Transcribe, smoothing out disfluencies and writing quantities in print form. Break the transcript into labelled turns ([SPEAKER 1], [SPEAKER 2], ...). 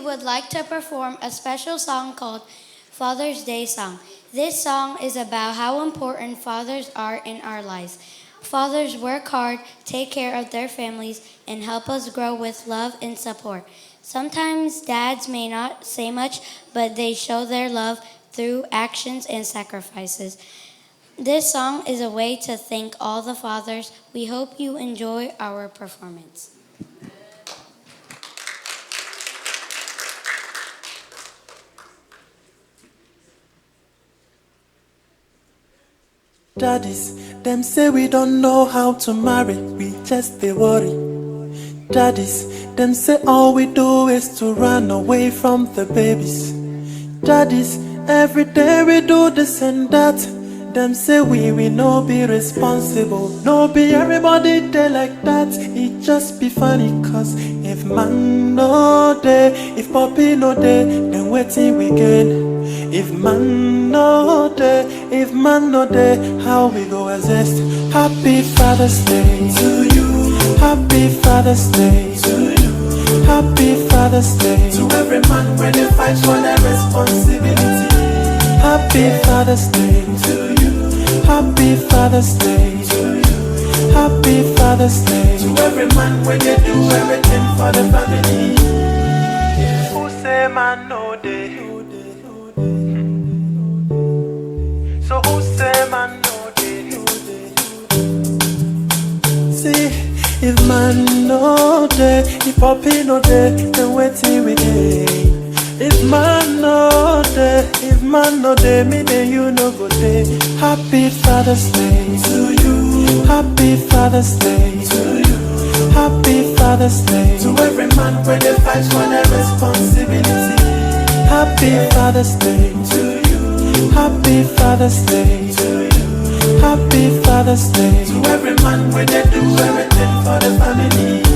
[SPEAKER 1] would like to perform a special song called Father's Day Song. This song is about how important fathers are in our lives. Fathers work hard, take care of their families, and help us grow with love and support. Sometimes dads may not say much, but they show their love through actions and sacrifices. This song is a way to thank all the fathers. We hope you enjoy our performance.
[SPEAKER 2] Daddies, them say we don't know how to marry, we just they worry. Daddies, them say all we do is to run away from the babies. Daddies, every day we do this and that. Them say we no be responsible. No be everybody there like that. It just be funny cause if man no day, if puppy no day, then waiting we gain. If man no day, if man no day, how we go exist? Happy Father's Day to you. Happy Father's Day to you. Happy Father's Day to every man when they fight for their responsibility. Happy Father's Day to you. Happy Father's Day to you. Happy Father's Day to every man when they do everything for the family. Who say man no day? So who say man no day? See, if man no day, if puppy no day, then waiting we day. If man no day, if man no day, me then you no go day. Happy Father's Day to you. Happy Father's Day to you. Happy Father's Day to every man when they fight for their responsibility. Happy Father's Day to you. Happy Father's Day to you. Happy Father's Day to every man when they do everything for the family.